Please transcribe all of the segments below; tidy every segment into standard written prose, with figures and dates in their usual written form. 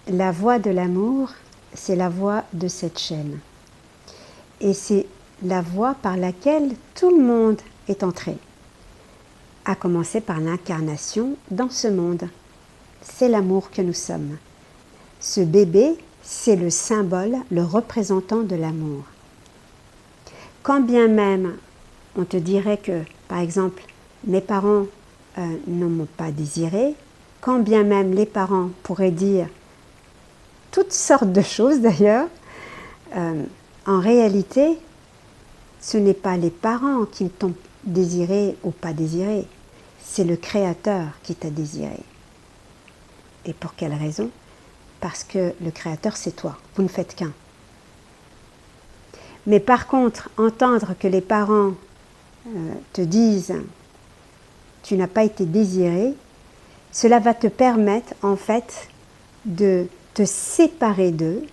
la voie de l'amour, c'est la voie de cette chaîne. Et c'est la voie par laquelle tout le monde est entré, à commencer par l'incarnation dans ce monde. C'est l'amour que nous sommes. Ce bébé, c'est le symbole, le représentant de l'amour. Quand bien même on te dirait que, par exemple, mes parents ne m'ont pas désiré, quand bien même les parents pourraient dire toutes sortes de choses d'ailleurs, en réalité, ce n'est pas les parents qui t'ont désiré ou pas désiré, c'est le Créateur qui t'a désiré. Et pour quelle raison? Parce que le Créateur, c'est toi, vous ne faites qu'un. Mais par contre, entendre que les parents te disent « tu n'as pas été désiré », cela va te permettre en fait de te séparer d'eux,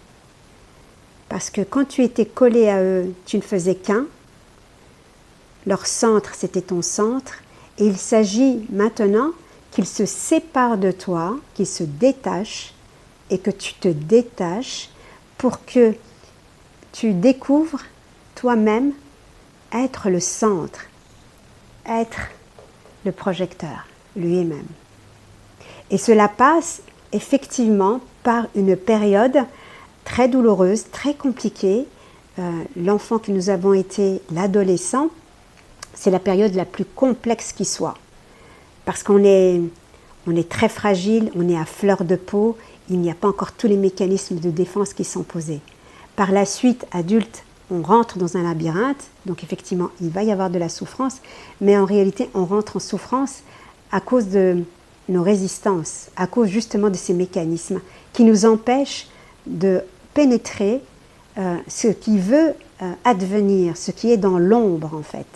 parce que quand tu étais collé à eux, tu ne faisais qu'un, leur centre c'était ton centre, et il s'agit maintenant qu'ils se séparent de toi, qu'ils se détachent, et que tu te détaches pour que tu découvres toi-même être le centre, être le projecteur, lui-même. Et cela passe effectivement par une période très douloureuse, très compliquée. L'enfant que nous avons été, l'adolescent, c'est la période la plus complexe qui soit. Parce qu'on est très fragile, on est à fleur de peau, il n'y a pas encore tous les mécanismes de défense qui sont posés. Par la suite, adulte, on rentre dans un labyrinthe, donc effectivement, il va y avoir de la souffrance, mais en réalité, on rentre en souffrance à cause de nos résistances, à cause justement de ces mécanismes qui nous empêchent de pénétrer ce qui veut advenir, ce qui est dans l'ombre en fait.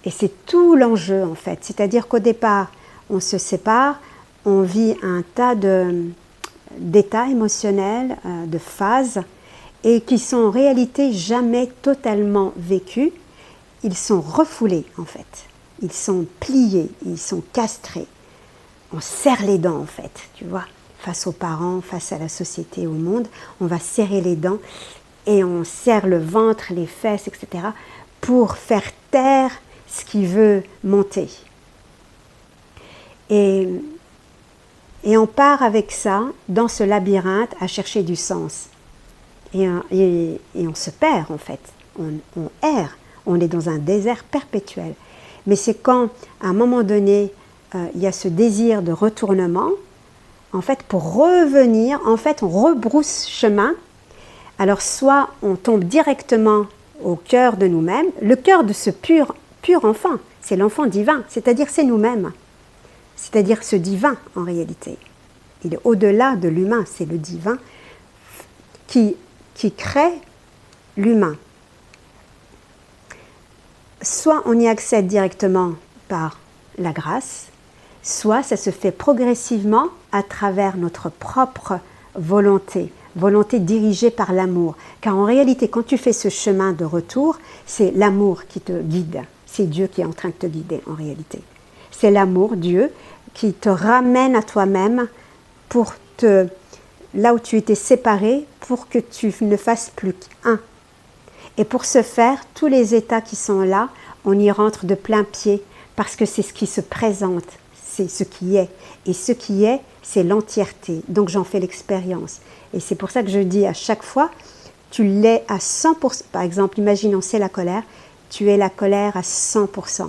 Et c'est tout l'enjeu en fait, c'est-à-dire qu'au départ, on se sépare, on vit un tas d'états émotionnels, de phases, et qui sont en réalité jamais totalement vécus. Ils sont refoulés en fait, ils sont pliés, ils sont castrés. On serre les dents en fait, tu vois, face aux parents, face à la société, au monde, on va serrer les dents et on serre le ventre, les fesses, etc. pour faire taire ce qui veut monter. Et on part avec ça, dans ce labyrinthe, à chercher du sens. Et on se perd en fait, on erre, on est dans un désert perpétuel. Mais c'est quand, à un moment donné, il y a ce désir de retournement, en fait, pour revenir, en fait, on rebrousse chemin. Alors, soit on tombe directement au cœur de nous-mêmes, le cœur de ce pur enfant, c'est l'enfant divin, c'est-à-dire c'est nous-mêmes, c'est-à-dire ce divin en réalité. Il est au-delà de l'humain, c'est le divin qui crée l'humain. Soit on y accède directement par la grâce, soit ça se fait progressivement à travers notre propre volonté dirigée par l'amour. Car en réalité, quand tu fais ce chemin de retour, c'est l'amour qui te guide. C'est Dieu qui est en train de te guider en réalité. C'est l'amour, Dieu, qui te ramène à toi-même pour là où tu étais séparé, pour que tu ne fasses plus qu'un. Et pour ce faire, tous les états qui sont là, on y rentre de plein pied, parce que c'est ce qui se présente, c'est ce qui est. Et ce qui est, c'est l'entièreté. Donc j'en fais l'expérience. Et c'est pour ça que je dis à chaque fois, tu l'es à 100%. Par exemple, imaginons c'est la colère, tu es la colère à 100%.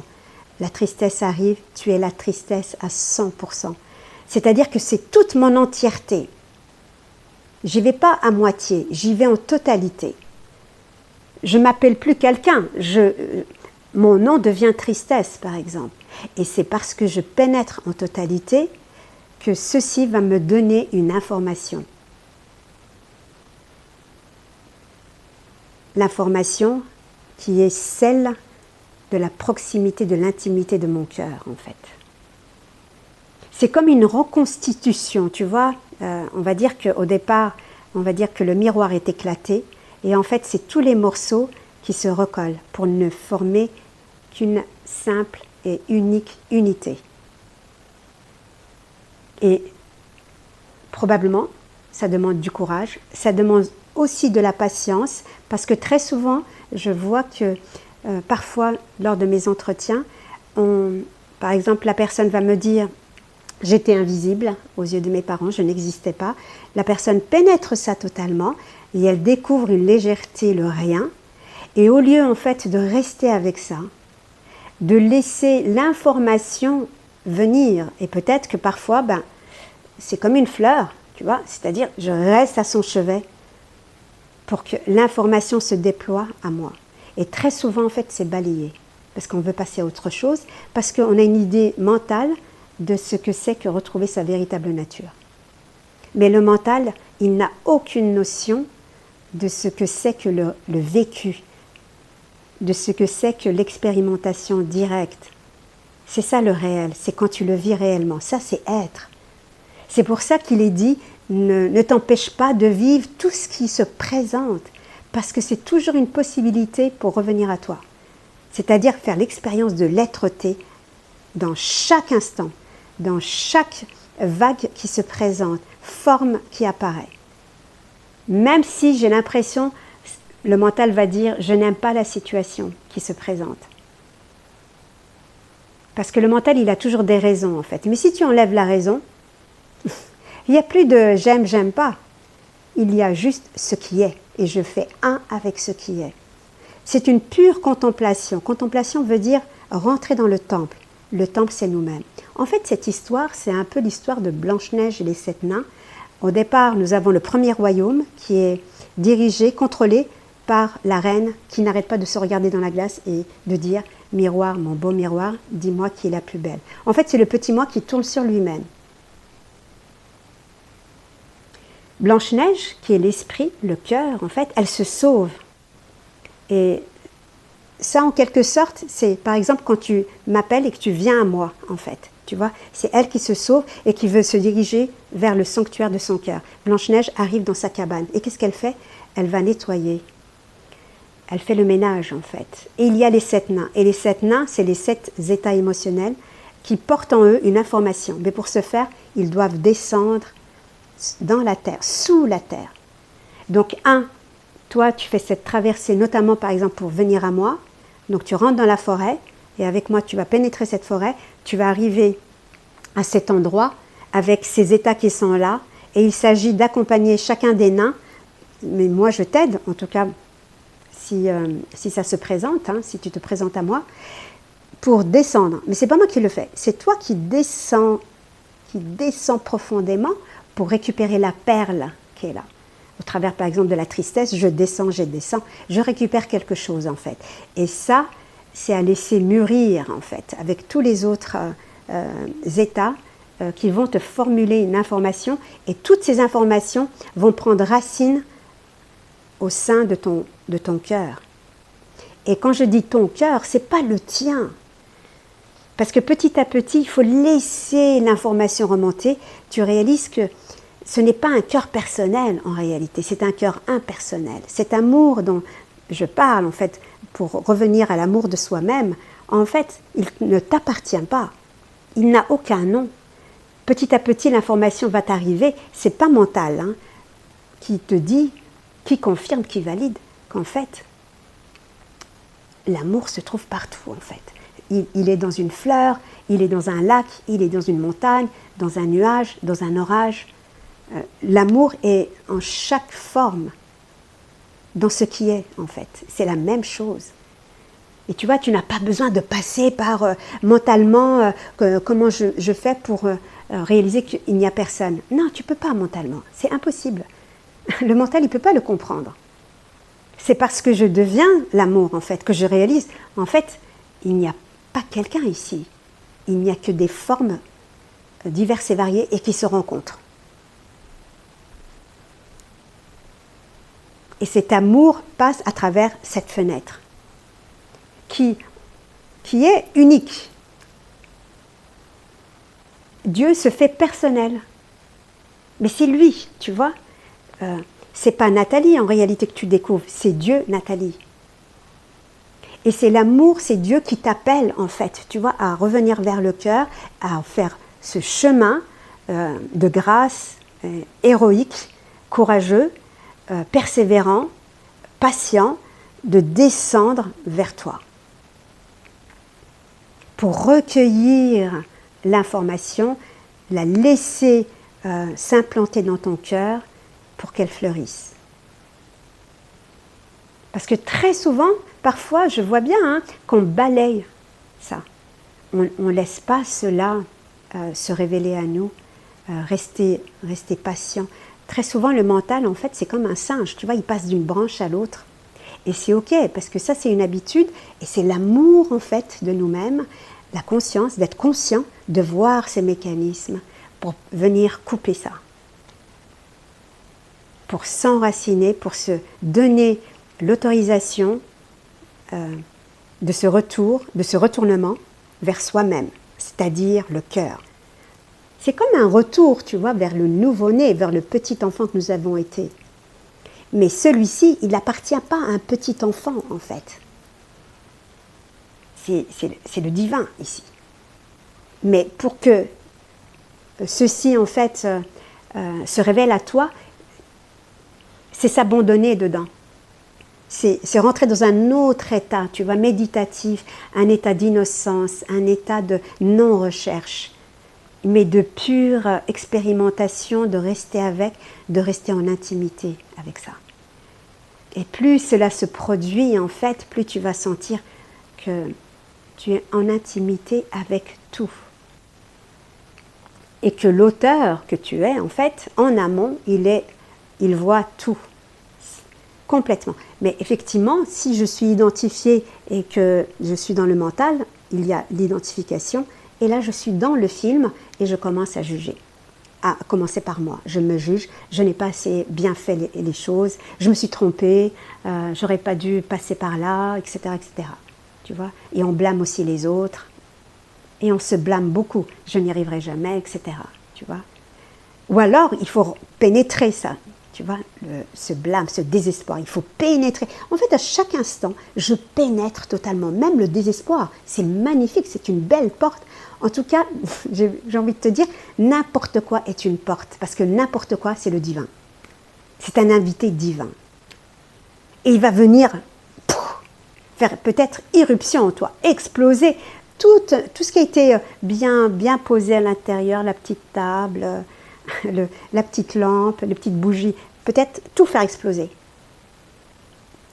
La tristesse arrive, tu es la tristesse à 100%. C'est-à-dire que c'est toute mon entièreté. J'y vais pas à moitié, j'y vais en totalité. Je m'appelle plus quelqu'un, mon nom devient tristesse par exemple. Et c'est parce que je pénètre en totalité que ceci va me donner une information. L'information qui est celle de la proximité, de l'intimité de mon cœur en fait. C'est comme une reconstitution, tu vois. On va dire qu'au départ, on va dire que le miroir est éclaté et en fait c'est tous les morceaux qui se recollent pour ne former qu'une simple et unique unité. Et probablement, ça demande du courage, ça demande aussi de la patience, parce que très souvent, je vois que parfois, lors de mes entretiens, par exemple, la personne va me dire « j'étais invisible aux yeux de mes parents, je n'existais pas ». La personne pénètre ça totalement et elle découvre une légèreté, le rien. Et au lieu en fait de rester avec ça, de laisser l'information venir, et peut-être que parfois, c'est comme une fleur, tu vois, c'est-à-dire je reste à son chevet pour que l'information se déploie à moi. Et très souvent, en fait, c'est balayé, parce qu'on veut passer à autre chose, parce qu'on a une idée mentale de ce que c'est que retrouver sa véritable nature. Mais le mental, il n'a aucune notion de ce que c'est que le vécu, de ce que c'est que l'expérimentation directe. C'est ça le réel, c'est quand tu le vis réellement. Ça, c'est être. C'est pour ça qu'il est dit, ne t'empêche pas de vivre tout ce qui se présente, parce que c'est toujours une possibilité pour revenir à toi. C'est-à-dire faire l'expérience de l'être-té dans chaque instant, dans chaque vague qui se présente, forme qui apparaît. Même si j'ai l'impression, le mental va dire, je n'aime pas la situation qui se présente. Parce que le mental, il a toujours des raisons en fait. Mais si tu enlèves la raison, il n'y a plus de j'aime, j'aime pas. Il y a juste ce qui est. Et je fais un avec ce qui est. C'est une pure contemplation. Contemplation veut dire rentrer dans le temple. Le temple, c'est nous-mêmes. En fait, cette histoire, c'est un peu l'histoire de Blanche-Neige et les 7 nains. Au départ, nous avons le premier royaume qui est dirigé, contrôlé par la reine qui n'arrête pas de se regarder dans la glace et de dire « Miroir, mon beau miroir, dis-moi qui est la plus belle ». En fait, c'est le petit moi qui tourne sur lui-même. Blanche-Neige, qui est l'esprit, le cœur, en fait, elle se sauve. Et ça, en quelque sorte, c'est par exemple quand tu m'appelles et que tu viens à moi, en fait. Tu vois, c'est elle qui se sauve et qui veut se diriger vers le sanctuaire de son cœur. Blanche-Neige arrive dans sa cabane. Et qu'est-ce qu'elle fait? Elle va nettoyer. Elle fait le ménage, en fait. Et il y a les 7 nains. Et les 7 nains, c'est les 7 états émotionnels qui portent en eux une information. Mais pour ce faire, ils doivent descendre dans la terre, sous la terre. Donc, toi, tu fais cette traversée, notamment, par exemple, pour venir à moi. Donc, tu rentres dans la forêt, et avec moi, tu vas pénétrer cette forêt. Tu vas arriver à cet endroit, avec ces états qui sont là, et il s'agit d'accompagner chacun des nains. Mais moi, je t'aide, en tout cas, si ça se présente, si tu te présentes à moi, pour descendre. Mais ce n'est pas moi qui le fais, c'est toi qui descends profondément pour récupérer la perle qui est là. Au travers, par exemple, de la tristesse, je descends, je récupère quelque chose, en fait. Et ça, c'est à laisser mûrir, en fait, avec tous les autres états qui vont te formuler une information, et toutes ces informations vont prendre racine au sein de ton cœur. Et quand je dis ton cœur, ce n'est pas le tien. Parce que petit à petit, il faut laisser l'information remonter. Tu réalises que ce n'est pas un cœur personnel en réalité, c'est un cœur impersonnel. Cet amour dont je parle, en fait, pour revenir à l'amour de soi-même, en fait, il ne t'appartient pas. Il n'a aucun nom. Petit à petit, l'information va t'arriver. Ce n'est pas mental qui te dit, qui confirme, qui valide qu'en fait, l'amour se trouve partout, en fait. Il est dans une fleur, il est dans un lac, il est dans une montagne, dans un nuage, dans un orage. L'amour est en chaque forme, dans ce qui est, en fait. C'est la même chose. Et tu vois, tu n'as pas besoin de passer par mentalement, comment je fais pour réaliser qu'il n'y a personne. Non, tu ne peux pas mentalement, c'est impossible. Le mental, il ne peut pas le comprendre. C'est parce que je deviens l'amour, en fait, que je réalise, en fait, il n'y a pas quelqu'un ici. Il n'y a que des formes diverses et variées et qui se rencontrent. Et cet amour passe à travers cette fenêtre qui est unique. Dieu se fait personnel. Mais c'est lui, tu vois. C'est pas Nathalie en réalité que tu découvres, c'est Dieu, Nathalie. Et c'est l'amour, c'est Dieu qui t'appelle en fait, tu vois, à revenir vers le cœur, à faire ce chemin de grâce, héroïque, courageux, persévérant, patient, de descendre vers toi pour recueillir l'information, la laisser s'implanter dans ton cœur pour qu'elle fleurisse. Parce que très souvent, parfois, je vois bien qu'on balaye ça. On ne laisse pas cela se révéler à nous, rester patient. Très souvent, le mental, en fait, c'est comme un singe. Tu vois, il passe d'une branche à l'autre. Et c'est OK, parce que ça, c'est une habitude. Et c'est l'amour, en fait, de nous-mêmes, la conscience, d'être conscient, de voir ces mécanismes pour venir couper ça. Pour s'enraciner, pour se donner l'autorisation de ce retour, de ce retournement vers soi-même, c'est-à-dire le cœur. C'est comme un retour, tu vois, vers le nouveau-né, vers le petit enfant que nous avons été. Mais celui-ci, il n'appartient pas à un petit enfant, en fait. C'est le divin, ici. Mais pour que ceci, en fait, se révèle à toi, c'est s'abandonner dedans. C'est rentrer dans un autre état, tu vois, méditatif, un état d'innocence, un état de non-recherche, mais de pure expérimentation, de rester avec, de rester en intimité avec ça. Et plus cela se produit, en fait, plus tu vas sentir que tu es en intimité avec tout. Et que l'auteur que tu es, en fait, en amont, il voit tout. Complètement. Mais effectivement, si je suis identifiée et que je suis dans le mental, il y a l'identification. Et là, je suis dans le film et je commence à juger. À commencer par moi. Je me juge, je n'ai pas assez bien fait les choses, je me suis trompée, j'aurais pas dû passer par là, etc., etc. Tu vois? Et on blâme aussi les autres. Et on se blâme beaucoup. Je n'y arriverai jamais, etc. Tu vois? Ou alors, il faut pénétrer ça. Tu vois, ce blâme, ce désespoir, il faut pénétrer. En fait, à chaque instant, je pénètre totalement. Même le désespoir, c'est magnifique, c'est une belle porte. En tout cas, j'ai envie de te dire, n'importe quoi est une porte. Parce que n'importe quoi, c'est le divin. C'est un invité divin. Et il va venir faire peut-être irruption en toi, exploser tout ce qui a été bien posé à l'intérieur, la petite table, la petite lampe, les petites bougies, peut-être tout faire exploser.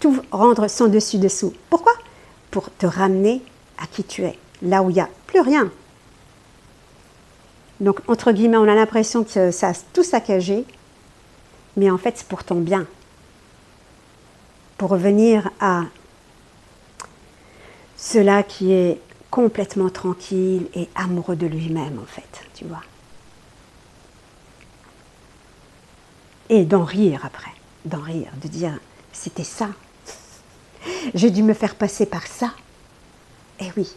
Tout rendre sans dessus-dessous. Pourquoi? Pour te ramener à qui tu es, là où il n'y a plus rien. Donc, entre guillemets, on a l'impression que ça a tout saccagé, mais en fait, c'est pour ton bien. Pour revenir à cela qui est complètement tranquille et amoureux de lui-même, en fait, tu vois. Et d'en rire après, d'en rire, de dire, c'était ça. J'ai dû me faire passer par ça. Eh oui.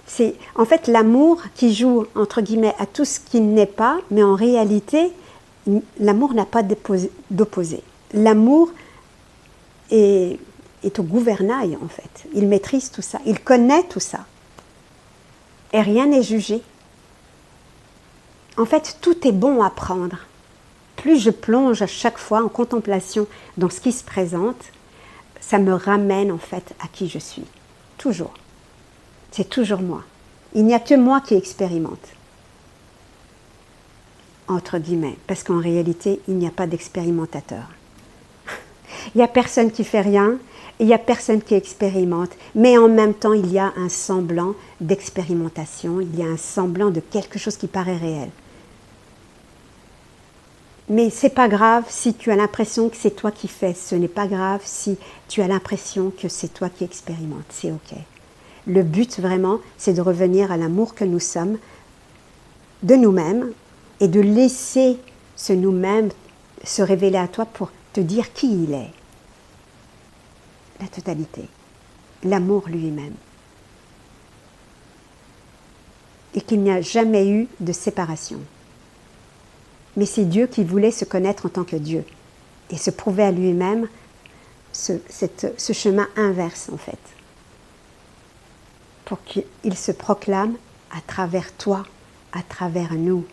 C'est en fait l'amour qui joue, entre guillemets, à tout ce qui n'est pas, mais en réalité, l'amour n'a pas d'opposé. L'amour est au gouvernail, en fait. Il maîtrise tout ça, il connaît tout ça. Et rien n'est jugé. En fait, tout est bon à prendre. Plus je plonge à chaque fois en contemplation dans ce qui se présente, ça me ramène en fait à qui je suis. Toujours. C'est toujours moi. Il n'y a que moi qui expérimente. Entre guillemets. Parce qu'en réalité, il n'y a pas d'expérimentateur. Il n'y a personne qui fait rien, il n'y a personne qui expérimente. Mais en même temps, il y a un semblant d'expérimentation, il y a un semblant de quelque chose qui paraît réel. Mais ce n'est pas grave si tu as l'impression que c'est toi qui fais. Ce n'est pas grave si tu as l'impression que c'est toi qui expérimentes. C'est OK. Le but vraiment, c'est de revenir à l'amour que nous sommes, de nous-mêmes, et de laisser ce nous-mêmes se révéler à toi pour te dire qui il est. La totalité. L'amour lui-même. Et qu'il n'y a jamais eu de séparation. Mais c'est Dieu qui voulait se connaître en tant que Dieu et se prouver à lui-même ce chemin inverse en fait, pour qu'il se proclame à travers toi, à travers nous.